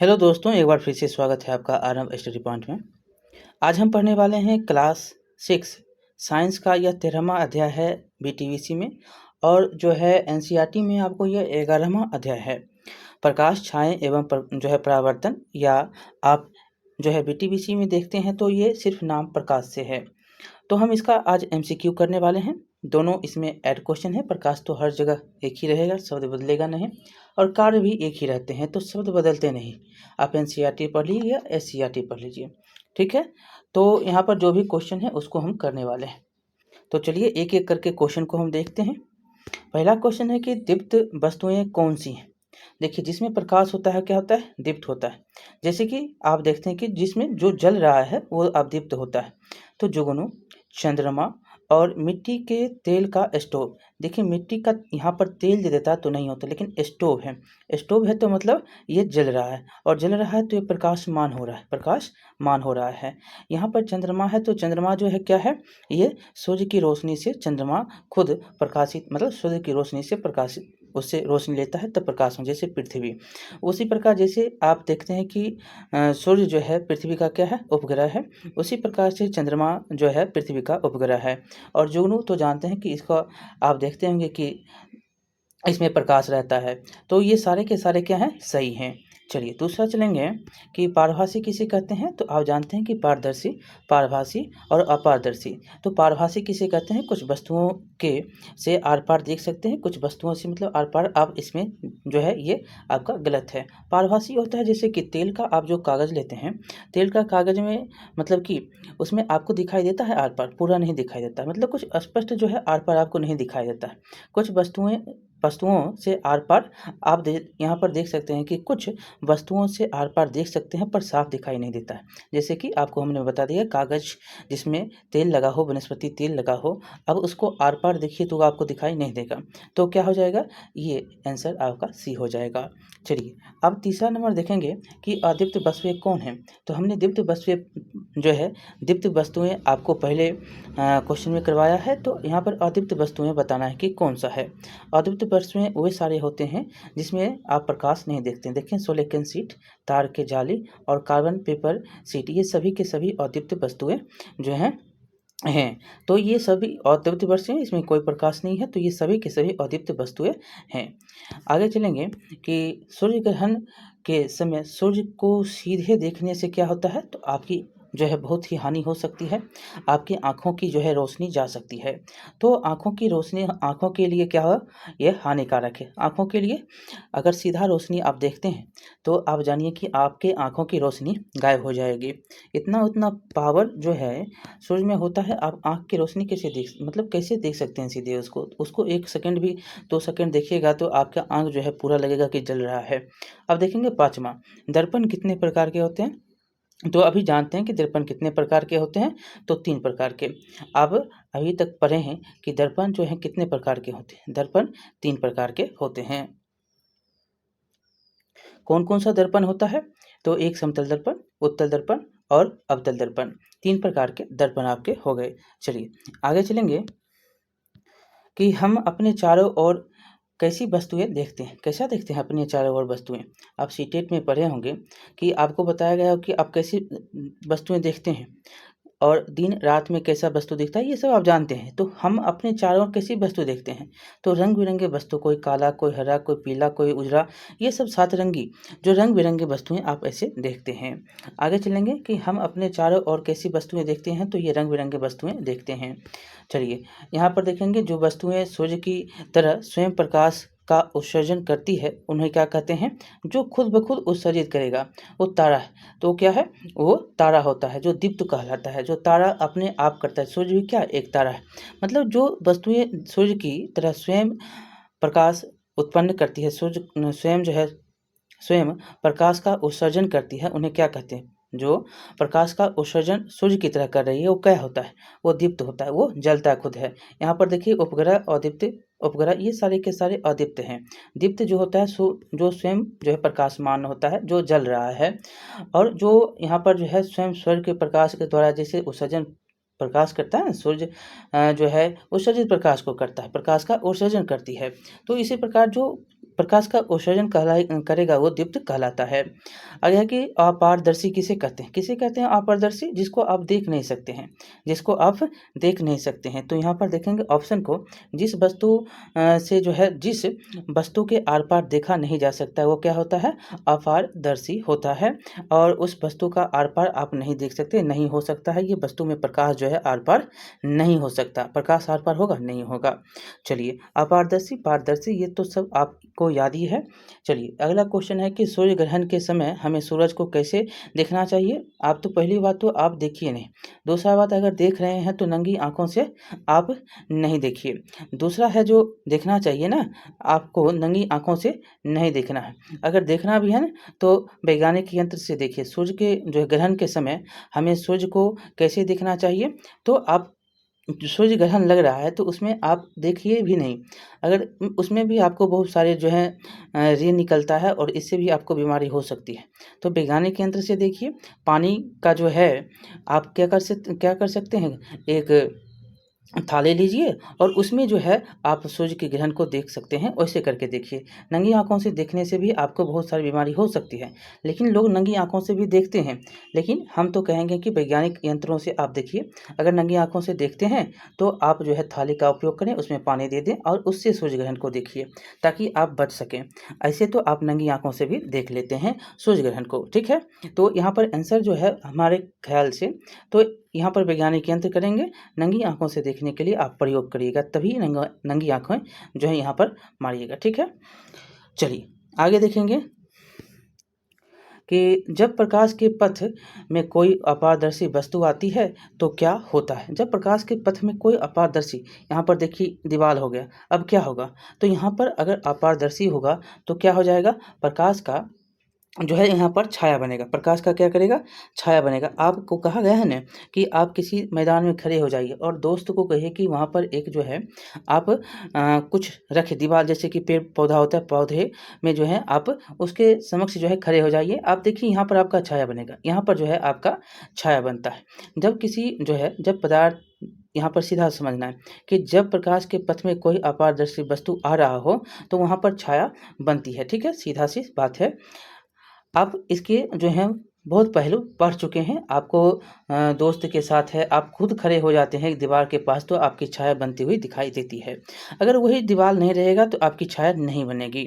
Hello दोस्तों, एक बार फिर से स्वागत है आपका आरंभ स्टडी पॉइंट में। आज हम पढ़ने वाले हैं क्लास 6 साइंस का यह 13वां अध्याय है बीटीवीसी में। और जो है एनसीईआरटी में आपको यह 11वां अध्याय है प्रकाश, छाएं एवं जो है परावर्तन। या आप जो है बीटीवीसी में देखते हैं तो ये सिर्फ नाम प्रकाश से है। तो हम इसका आज एमसीक्यू करने वाले हैं। दोनों इसमें ऐड क्वेश्चन है। प्रकाश तो हर जगह एक ही रहेगा, शब्द बदलेगा नहीं, और कार्य भी एक ही रहते हैं तो शब्द बदलते नहीं। आप एनसीईआरटी पढ़ लीजिए या एससीईआरटी पढ़ लीजिए, ठीक है। तो यहाँ पर जो भी क्वेश्चन है उसको हम करने वाले हैं। तो चलिए एक एक करके क्वेश्चन को हम देखते हैं। पहला क्वेश्चन है कि दीप्त वस्तुएं कौन सी हैं। देखिए, जिसमें प्रकाश होता है क्या होता है? दीप्त होता है। जैसे कि आप देखते हैं कि जिसमें जो जल रहा है वो अब दीप्त होता है। तो जुगनू, चंद्रमा और मिट्टी के तेल का स्टोव। देखिए, मिट्टी का यहाँ पर तेल दे देता तो नहीं होता, लेकिन स्टोव है। स्टोव है तो मतलब ये जल रहा है, और जल रहा है तो ये प्रकाशमान हो रहा है, प्रकाशमान हो रहा है। यहाँ पर चंद्रमा है तो चंद्रमा जो है क्या है? ये सूर्य की रोशनी से चंद्रमा खुद प्रकाशित, मतलब सूर्य की रोशनी से प्रकाशित, उससे रोशनी लेता है तब प्रकाश में, जैसे पृथ्वी। उसी प्रकार जैसे आप देखते हैं कि सूर्य जो है पृथ्वी का क्या है? उपग्रह है। उसी प्रकार से चंद्रमा जो है पृथ्वी का उपग्रह है। और जुगनू तो जानते हैं कि इसका आप देखते होंगे कि इसमें प्रकाश रहता है। तो ये सारे के सारे क्या हैं? सही हैं। चलिए दूसरा चलेंगे कि पारभासी किसे कहते हैं। तो आप जानते हैं कि पारदर्शी, पारभासी और अपारदर्शी। तो पारभासी किसे कहते हैं? कुछ वस्तुओं के से आर पार देख सकते हैं, कुछ वस्तुओं से मतलब आर पार आप इसमें जो है ये आपका गलत है। पारभासी होता है जैसे कि तेल का आप जो कागज़ लेते हैं, तेल का कागज़ में मतलब कि उसमें आपको दिखाई देता है आर पार, पूरा नहीं दिखाई देता, मतलब कुछ स्पष्ट जो है आर पार आपको नहीं दिखाई देता है। कुछ वस्तुओं से आर पार आप यहाँ पर देख सकते हैं कि कुछ वस्तुओं से आर पार देख सकते हैं पर साफ दिखाई नहीं देता है। जैसे कि आपको हमने बता दिया, कागज़ जिसमें तेल लगा हो, वनस्पति तेल लगा हो, अब उसको आर पार देखिए तो आपको दिखाई नहीं देगा। तो क्या हो जाएगा? ये आंसर आपका सी हो जाएगा। चलिए अब तीसरा नंबर देखेंगे कि अदीप्त वस्तुएं कौन हैं। तो हमने दीप्त वस्तुएं जो है, दीप्त वस्तुएं आपको पहले क्वेश्चन में करवाया है। तो यहाँ पर अदीप्त वस्तुएं बताना है कि कौन सा है। अदीप्त वस्तुएं वे सारे होते हैं जिसमें आप प्रकाश नहीं देखते हैं। देखें, सिलिकॉन शीट, तार के जाली और कार्बन पेपर शीट, ये सभी के सभी अदीप्त वस्तुएं जो हैं। तो ये सभी अदीप्त वस्तुएं, इसमें कोई प्रकाश नहीं है, तो ये सभी के सभी अदीप्त वस्तुएं हैं। आगे चलेंगे कि सूर्य ग्रहण के समय सूर्य को सीधे देखने से क्या होता है? तो आपकी जो है बहुत ही हानि हो सकती है, आपकी आँखों की जो है रोशनी जा सकती है। तो आँखों की रोशनी आँखों के लिए क्या हो? ये हानिकारक है। आँखों के लिए अगर सीधा रोशनी आप देखते हैं तो आप जानिए कि आपके आँखों की रोशनी गायब हो जाएगी। इतना उतना पावर जो है सूर्य में होता है। आप आँख की रोशनी कैसे मतलब कैसे देख सकते हैं सीधे उसको 1 सेकंड भी 2 सेकंड देखिएगा तो आपका आँख जो है पूरा लगेगा कि जल रहा है। अब देखेंगे पाँचवा, दर्पण कितने प्रकार के होते हैं। तो अभी जानते हैं कि दर्पण कितने प्रकार के होते हैं। तो 3 प्रकार के। अब अभी तक पढ़े हैं कि दर्पण जो है कितने प्रकार के होते हैं। दर्पण 3 प्रकार के होते हैं। कौन कौन सा दर्पण होता है? तो एक समतल दर्पण, उत्तल दर्पण और अवतल दर्पण, 3 प्रकार के दर्पण आपके हो गए। चलिए आगे चलेंगे कि हम अपने चारों ओर कैसी वस्तुएं देखते हैं। कैसा देखते हैं अपने चारों ओर वस्तुएं? आप सीटेट में पढ़े होंगे कि आपको बताया गया हो कि आप कैसी वस्तुएं देखते हैं और दिन रात में कैसा वस्तु दिखता है, ये सब आप जानते हैं। तो हम अपने चारों ओर कैसी वस्तु देखते हैं? तो रंग बिरंगे वस्तु, कोई काला, कोई हरा, कोई पीला, कोई उजरा, ये सब सात रंगी जो रंग बिरंगे वस्तुएं आप ऐसे देखते हैं। आगे चलेंगे कि हम अपने चारों ओर कैसी वस्तुएं देखते हैं। तो ये रंग बिरंगे वस्तुएं देखते हैं। चलिए यहाँ पर देखेंगे जो वस्तुएं सूर्य की तरह स्वयं प्रकाश का उत्सर्जन करती है उन्हें क्या कहते हैं? जो खुद ब खुद उत्सर्जित करेगा वो तारा है। तो क्या है? वो तारा होता है जो दीप्त कहलाता है। जो तारा अपने आप करता है, सूर्य भी क्या एक तारा है। मतलब जो वस्तुएं सूर्य की तरह स्वयं प्रकाश उत्पन्न करती है, सूर्य स्वयं जो है स्वयं प्रकाश का उत्सर्जन करती है, उन्हें क्या कहते हैं? जो प्रकाश का उत्सर्जन सूर्य की तरह कर रही है वो क्या होता है? वो दीप्त होता है, वो जलता खुद है। यहाँ पर देखिए उपग्रह, अदीप्त, उपग्रह, ये सारे के सारे अदीप्त हैं। दीप्त जो होता है जो स्वयं जो है प्रकाशमान होता है, जो जल रहा है। और जो यहाँ पर जो है स्वयं सूर्य के प्रकाश के द्वारा जैसे उत्सर्जन प्रकाश करता है ना, सूर्य जो है उत्सर्जित प्रकाश को करता है, प्रकाश का उत्सर्जन करती है। तो इसी प्रकार जो प्रकाश का उत्सर्जन करेगा वो दीप्त कहलाता है। आगे है कि अपारदर्शी किसे कहते हैं? किसे कहते हैं अपारदर्शी? जिसको आप देख नहीं सकते हैं, जिसको आप देख नहीं सकते हैं। तो यहाँ पर देखेंगे ऑप्शन को, जिस वस्तु से जो है जिस वस्तु के आर पार देखा नहीं जा सकता वो क्या होता है? अपारदर्शी होता है। और उस वस्तु का आर पार आप नहीं देख सकते, नहीं हो सकता है, ये वस्तु में प्रकाश जो है आर पार नहीं हो सकता। प्रकाश आर पार होगा? नहीं होगा। चलिए, अपारदर्शी, पारदर्शी ये तो सब आपको याद ही है। चलिए, अगला क्वेश्चन है कि सूर्य ग्रहण के समय हमें सूरज को कैसे देखना चाहिए? आप तो पहली बात तो आप देखिए नहीं, दूसरा बात अगर देख रहे हैं तो नंगी आंखों से आप नहीं देखिए। दूसरा है जो देखना चाहिए ना, आपको नंगी आंखों से नहीं देखना है। अगर देखना भी है ना तो वैज्ञानिक यंत्र से देखिए। सूर्य के जो है ग्रहण के समय हमें सूर्य को कैसे देखना चाहिए? तो आप सूर्य ग्रहण लग रहा है तो उसमें आप देखिए भी नहीं, अगर उसमें भी आपको बहुत सारे जो है रे निकलता है और इससे भी आपको बीमारी हो सकती है। तो वैज्ञानिक यंत्र से देखिए। पानी का जो है आप क्या कर सकते हैं, एक थाली लीजिए और उसमें जो है आप सूर्य के ग्रहण को देख सकते हैं, वैसे करके देखिए। नंगी आँखों से देखने से भी आपको बहुत सारी बीमारी हो सकती है, लेकिन लोग नंगी आँखों से भी देखते हैं। लेकिन हम तो कहेंगे कि वैज्ञानिक यंत्रों से आप देखिए। अगर नंगी आँखों से देखते हैं तो आप जो है थाली का उपयोग करें, उसमें पानी दे दें और उससे सूर्य ग्रहण को देखिए, ताकि आप बच सकें। ऐसे तो आप नंगी आँखों से भी देख लेते हैं सूर्य ग्रहण को, ठीक है। तो यहाँ पर आंसर जो है हमारे ख्याल से तो यहाँ पर वैज्ञानिक यंत्र करेंगे, नंगी आँखों से देखने के लिए आप प्रयोग करिएगा, तभी नंगी आँखें जो है यहाँ पर मारिएगा, ठीक है। चलिए आगे देखेंगे कि जब प्रकाश के पथ में कोई अपारदर्शी वस्तु आती है तो क्या होता है? जब प्रकाश के पथ में कोई अपारदर्शी, यहाँ पर देखिए दीवार हो गया, अब क्या होगा? तो यहाँ पर अगर अपारदर्शी होगा तो क्या हो जाएगा? प्रकाश का जो है यहाँ पर छाया बनेगा। प्रकाश का क्या करेगा? छाया बनेगा। आपको कहा गया है ना कि आप किसी मैदान में खड़े हो जाइए और दोस्त को कहिए कि वहाँ पर एक जो है आप कुछ रखे दीवार, जैसे कि पेड़ पौधा होता है, पौधे में जो है आप उसके समक्ष जो है खड़े हो जाइए। आप देखिए यहाँ पर आपका छाया बनेगा, यहाँ पर जो है आपका छाया बनता है। जब किसी जो है जब पदार्थ, यहाँ पर सीधा समझना है कि जब प्रकाश के पथ में कोई अपारदर्शी वस्तु आ रहा हो तो वहाँ पर छाया बनती है, ठीक है, सीधा सी बात है। आप इसके जो हैं बहुत पहलू पढ़ चुके हैं। आपको दोस्त के साथ है, आप खुद खड़े हो जाते हैं दीवार के पास तो आपकी छाया बनती हुई दिखाई देती है। अगर वही दीवार नहीं रहेगा तो आपकी छाया नहीं बनेगी।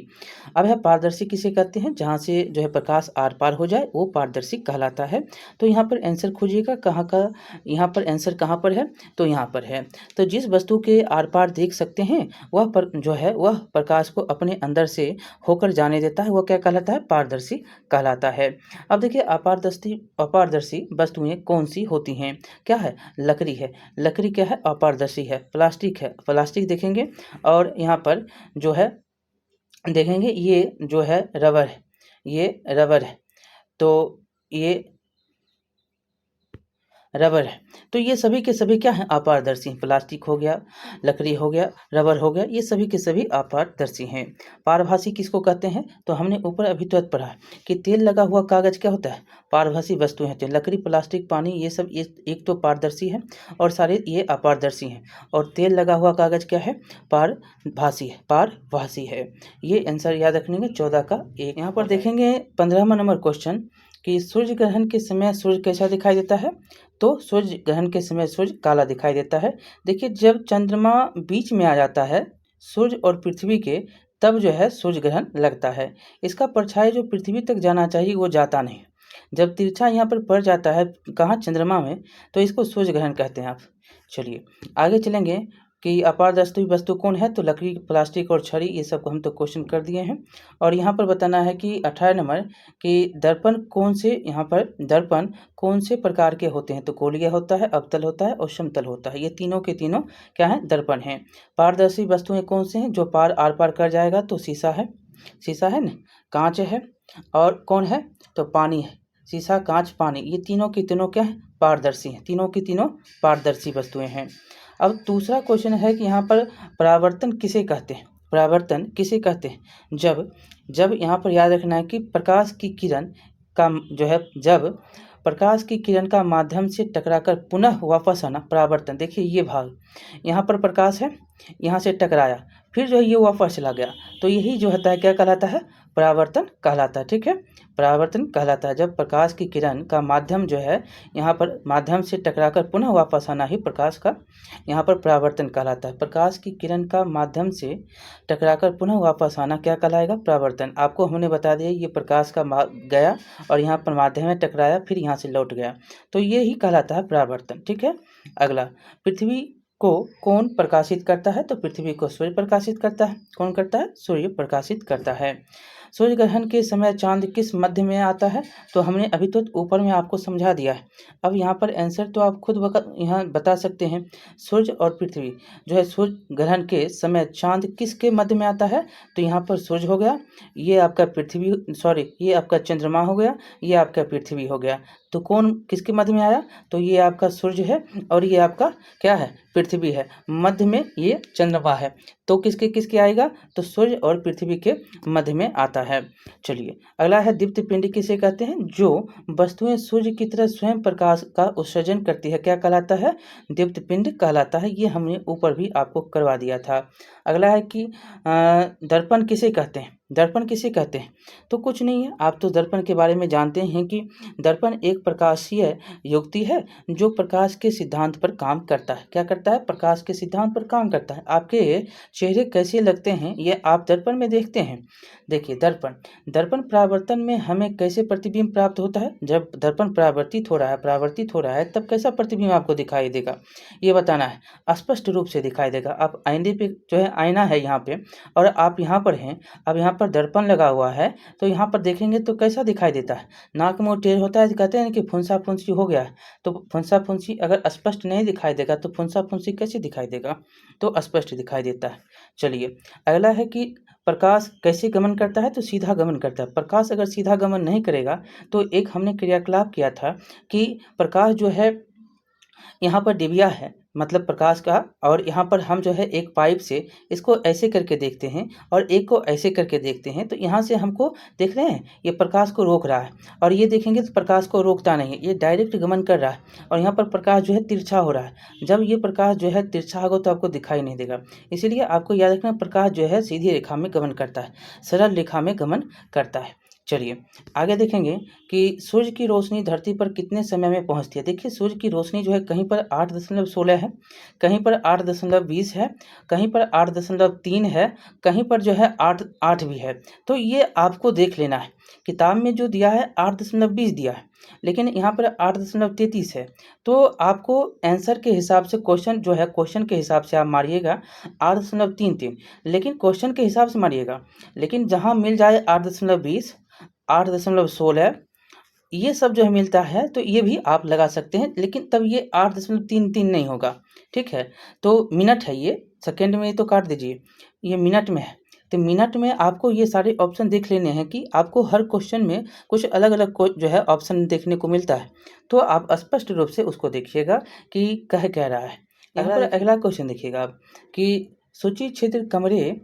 अब है पारदर्शी किसे कहते हैं? जहाँ से जो है प्रकाश आर पार हो जाए वो पारदर्शी कहलाता है। तो यहाँ पर आंसर खोजिएगा, कहाँ का, यहाँ पर आंसर कहाँ पर है? तो यहाँ पर है। तो जिस वस्तु के आर पार देख सकते हैं वह पर जो है वह प्रकाश को अपने अंदर से होकर जाने देता है, वह क्या कहलाता है? पारदर्शी कहलाता है। अब देखिए अपारदर्शी वस्तुएं कौन सी होती हैं? क्या है? लकड़ी है। लकड़ी क्या है? अपारदर्शी है। प्लास्टिक है, प्लास्टिक देखेंगे। और यहाँ पर जो है देखेंगे ये जो है रबर है, ये रबर है। तो ये रबर है। तो ये सभी के सभी क्या हैं? अपारदर्शी। प्लास्टिक हो गया, लकड़ी हो गया, रबर हो गया, ये सभी के सभी अपारदर्शी हैं। पारभासी किसको कहते हैं? तो हमने ऊपर अभी तुरंत पढ़ा कि तेल लगा हुआ कागज क्या होता है? पारभासी वस्तुएं होती हैं। लकड़ी, प्लास्टिक, पानी, ये सब एक तो पारदर्शी है और सारे ये अपारदर्शी हैं। और तेल लगा हुआ कागज क्या है? पारभासी है, पारभासी है। ये आंसर याद रखने 14 का 1। यहाँ पर देखेंगे 15वां नंबर क्वेश्चन कि सूर्य ग्रहण के समय सूर्य कैसा दिखाई देता है? तो सूर्य ग्रहण के समय सूर्य काला दिखाई देता है। देखिए जब चंद्रमा बीच में आ जाता है सूर्य और पृथ्वी के, तब जो है सूर्य ग्रहण लगता है। इसका परछाई जो पृथ्वी तक जाना चाहिए वो जाता नहीं। जब तिरछा यहाँ पर पड़ जाता है कहाँ? चंद्रमा में, तो इसको सूर्य ग्रहण कहते हैं आप। चलिए आगे चलेंगे कि अपारदर्शी वस्तु कौन है? तो लकड़ी, प्लास्टिक और छड़ी, ये सब को हम तो क्वेश्चन कर दिए हैं। और यहाँ पर बताना है कि 18 नंबर कि दर्पण कौन से, यहाँ पर दर्पण कौन से प्रकार के होते हैं? तो गोलीय होता है, अवतल होता है और समतल होता है। ये तीनों के तीनों क्या है? दर्पण हैं। पारदर्शी वस्तुएं कौन से हैं? जो पार आर पार कर जाएगा तो शीशा है, शीशा है ना, कांच है, और कौन है? तो पानी है। शीशा, कांच, पानी, ये तीनों की तीनों क्या है? पारदर्शी हैं। तीनों की तीनों पारदर्शी वस्तुएं हैं। अब दूसरा क्वेश्चन है कि यहाँ पर परावर्तन किसे कहते हैं? परावर्तन किसे कहते हैं? जब यहाँ पर याद रखना है कि प्रकाश की किरण का जो है, जब प्रकाश की किरण का माध्यम से टकराकर पुनः वापस आना, परावर्तन। देखिए ये भाग, यहाँ पर प्रकाश है, यहाँ से टकराया, फिर जो है ये वापस चला गया, तो यही जो होता है क्या कहलाता है, परावर्तन कहलाता है। ठीक है, परावर्तन कहलाता है जब प्रकाश की किरण का माध्यम जो है यहाँ पर माध्यम से टकराकर पुनः वापस आना ही प्रकाश का यहाँ पर परावर्तन कहलाता है। प्रकाश की किरण का माध्यम से टकराकर पुनः वापस आना क्या कहलाएगा, परावर्तन। आपको हमने बता दिया ये प्रकाश का गया और यहाँ पर माध्यम में टकराया, फिर यहाँ से लौट गया, तो ये ही कहलाता है परावर्तन। ठीक है, अगला, पृथ्वी को कौन प्रकाशित करता है, तो पृथ्वी को सूर्य प्रकाशित करता है। कौन करता है, सूर्य प्रकाशित करता है। सूर्य ग्रहण के समय चांद किस मध्य में आता है, तो हमने अभी तो ऊपर में आपको समझा दिया है। अब यहाँ पर आंसर तो आप खुद यहाँ बता सकते हैं। सूर्य और पृथ्वी जो है, सूर्य ग्रहण के समय चांद किसके मध्य में आता है, तो यहाँ पर सूर्य हो गया, ये आपका पृथ्वी, सॉरी ये आपका चंद्रमा हो गया, ये आपका पृथ्वी हो गया। तो कौन किसके मध्य में आया, तो ये आपका सूर्य है और ये आपका क्या है, पृथ्वी है, मध्य में ये चंद्रमा है। तो किसके किसके आएगा, तो सूर्य और पृथ्वी के मध्य में आता है। चलिए अगला है, दीप्त पिंड किसे कहते हैं, जो वस्तुएं सूर्य की तरह स्वयं प्रकाश का उत्सर्जन करती है, क्या कहलाता है, दीप्त पिंड कहलाता है। ये हमने ऊपर भी आपको करवा दिया था। अगला है कि दर्पण किसे कहते हैं, दर्पण किसे कहते हैं, तो कुछ नहीं है, आप तो दर्पण के बारे में जानते हैं कि दर्पण एक प्रकाशीय युक्ति है जो प्रकाश के सिद्धांत पर काम करता है। क्या करता है, प्रकाश के सिद्धांत पर काम करता है। आपके चेहरे कैसे लगते हैं ये आप दर्पण में देखते हैं। देखिए दर्पण, दर्पण परावर्तन में हमें कैसे प्रतिबिंब प्राप्त होता है, जब दर्पण परावर्तित हो रहा है तब कैसा प्रतिबिंब आपको दिखाई देगा, ये बताना है। स्पष्ट रूप से दिखाई देगा। आप आईने पे जो है, आईना है यहाँ पे और आप यहाँ पर हैं, अब यहाँ पर दर्पण लगा हुआ है, तो यहाँ पर देखेंगे तो कैसा दिखाई देता है, नाक मुंह टेढ़ होता है, कहते हैं कि फुंसा फुंसी हो गया है। तो फुंसा फुंसी अगर स्पष्ट नहीं दिखाई देगा तो फुंसा फुंसी कैसे दिखाई देगा, तो स्पष्ट दिखाई देता है। चलिए अगला है कि प्रकाश कैसे गमन करता है, तो सीधा गमन करता है। प्रकाश अगर सीधा गमन नहीं करेगा तो एक हमने क्रियाकलाप किया था कि प्रकाश जो है यहाँ पर डिबिया है, मतलब प्रकाश का, और यहाँ पर हम जो है एक पाइप से इसको ऐसे करके देखते हैं और एक को ऐसे करके देखते हैं, तो यहाँ से हमको देख रहे हैं ये प्रकाश को रोक रहा है, और ये देखेंगे तो प्रकाश को रोकता नहीं है, ये डायरेक्ट गमन कर रहा है। और यहाँ पर प्रकाश जो है तिरछा हो रहा है, जब ये प्रकाश जो है तिरछा होगा तो आपको दिखाई नहीं देगा। इसीलिए आपको याद रखना, प्रकाश जो है सीधी रेखा में गमन करता है, सरल रेखा में गमन करता है। चलिए आगे देखेंगे कि सूर्य की रोशनी धरती पर कितने समय में पहुंचती है। देखिए सूर्य की रोशनी जो है कहीं पर 8.16 है, कहीं पर 8.20 है, कहीं पर 8.3 है, कहीं पर जो है 8 भी है। तो ये आपको देख लेना है, किताब में जो दिया है 8.20 दिया है, लेकिन यहाँ पर 8.33 है। तो आपको आंसर के हिसाब से, क्वेश्चन जो है क्वेश्चन के हिसाब से आप मारिएगा 8.33, लेकिन क्वेश्चन के हिसाब से मारिएगा। लेकिन जहाँ मिल जाए 8.20, 8.16, ये सब जो है मिलता है तो ये भी आप लगा सकते हैं, लेकिन तब ये 8.33 नहीं होगा। ठीक है, तो मिनट है, ये सेकेंड में तो काट दीजिए, ये मिनट में है। तो मिनट में आपको ये सारे ऑप्शन देख लेने हैं कि आपको हर क्वेश्चन में कुछ अलग अलग जो है ऑप्शन देखने को मिलता है, तो आप स्पष्ट रूप से उसको देखिएगा कि कह रहा है। यहाँ पर अगला क्वेश्चन देखिएगा आप कि सूची क्षेत्र कमरे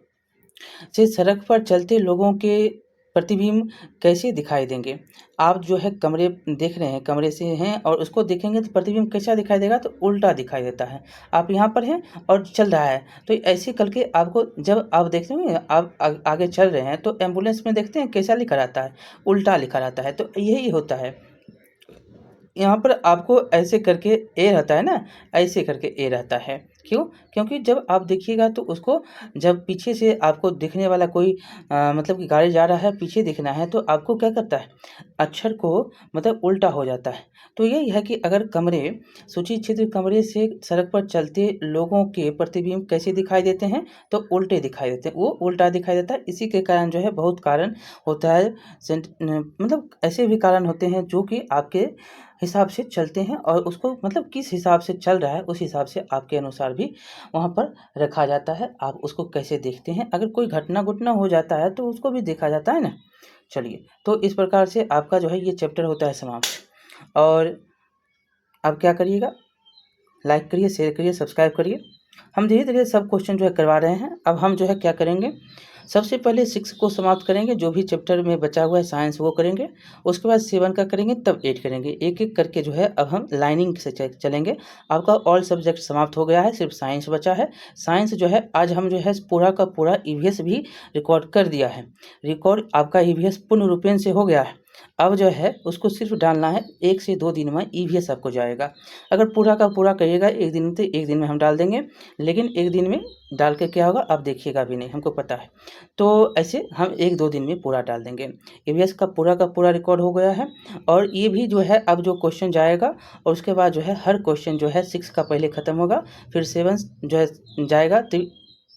से सड़क पर चलते लोगों के प्रतिबिंब कैसे दिखाई देंगे। आप जो है कमरे देख रहे हैं, कमरे से हैं और उसको देखेंगे तो प्रतिबिंब कैसा दिखाई देगा, तो उल्टा दिखाई देता है। आप यहाँ पर हैं और चल रहा है, तो ऐसे करके आपको, जब आप देखते हैं आप आगे चल रहे हैं तो एम्बुलेंस में देखते हैं कैसा लिखा रहता है, उल्टा लिखा रहता है। तो यही होता है, यहाँ पर आपको ऐसे करके ए रहता है ना, ऐसे करके ए रहता है। क्यों, क्योंकि जब आप देखिएगा तो उसको, जब पीछे से आपको दिखने वाला कोई मतलब कि गाड़ी जा रहा है, पीछे दिखना है, तो आपको क्या करता है, अक्षर को मतलब उल्टा हो जाता है। तो यही है कि अगर कमरे, सूची क्षेत्र कमरे से सड़क पर चलते लोगों के प्रतिबिंब कैसे दिखाई देते हैं, तो उल्टे दिखाई देते हैं, वो उल्टा दिखाई देता है। इसी के कारण जो है बहुत कारण होता है, मतलब ऐसे भी कारण होते हैं जो कि आपके हिसाब से चलते हैं, और उसको मतलब किस हिसाब से चल रहा है उस हिसाब से आपके अनुसार भी वहाँ पर रखा जाता है। आप उसको कैसे देखते हैं, अगर कोई घटना हो जाता है तो उसको भी देखा जाता है ना। चलिए, तो इस प्रकार से आपका जो है ये चैप्टर होता है समाप्त। और अब क्या करिएगा, लाइक करिए, शेयर करिए, सब्सक्राइब करिए। हम धीरे धीरे सब क्वेश्चन जो है करवा रहे हैं। अब हम जो है क्या करेंगे, सबसे पहले 6 को समाप्त करेंगे, जो भी चैप्टर में बचा हुआ है साइंस वो करेंगे, उसके बाद 7 का करेंगे, तब 8 करेंगे। एक-एक करके जो है अब हम लाइनिंग से चलेंगे। आपका ऑल सब्जेक्ट समाप्त हो गया है, सिर्फ साइंस बचा है। साइंस जो है आज हम जो है पूरा का पूरा ईवीएस भी रिकॉर्ड कर दिया है। रिकॉर्ड आपका ईवीएस पूर्ण रूपेण से हो गया है। अब जो है उसको सिर्फ डालना है, 1 से 2 दिन में ईवीएस आपको जाएगा। अगर पूरा का पूरा करिएगा एक दिन में तो 1 दिन में हम डाल देंगे, लेकिन 1 दिन में डाल के क्या होगा आप देखिएगा भी नहीं, हमको पता है। तो ऐसे हम 1-2 दिन में पूरा डाल देंगे। ईवीएस का पूरा रिकॉर्ड हो गया है और ये भी जो है अब जो क्वेश्चन जाएगा और उसके बाद जो है हर क्वेश्चन जो है 6 का पहले ख़त्म होगा, फिर 7 जो है जाएगा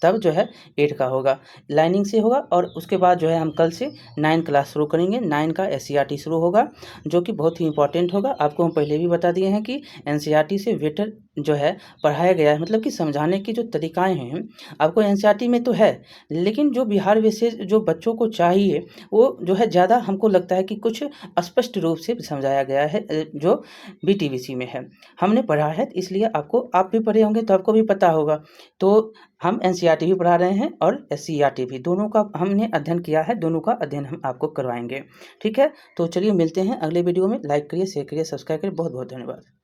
तब जो है 8 का होगा। लाइनिंग से होगा और उसके बाद जो है हम कल से 9 क्लास शुरू करेंगे। 9 का एससीईआरटी शुरू होगा, जो कि बहुत ही इम्पोर्टेंट होगा। आपको हम पहले भी बता दिए हैं कि एनसीईआरटी से बेटर जो है पढ़ाया गया है, मतलब कि समझाने की जो तरीक़ाएँ हैं आपको एनसीईआरटी में तो है, लेकिन जो बिहार विशेष जो बच्चों को चाहिए वो जो है ज़्यादा हमको लगता है कि कुछ स्पष्ट रूप से समझाया गया है, जो बीटीवीसी में है। हमने पढ़ा है, इसलिए आप भी पढ़े होंगे तो आपको भी पता होगा। तो हम एनसीईआरटी भी पढ़ा रहे हैं और एससीईआरटी भी, दोनों का हमने अध्ययन किया है, दोनों का अध्ययन हम आपको करवाएंगे। ठीक है, तो चलिए मिलते हैं अगले वीडियो में। लाइक करिए, शेयर करिए, सब्सक्राइब करिए। बहुत बहुत धन्यवाद।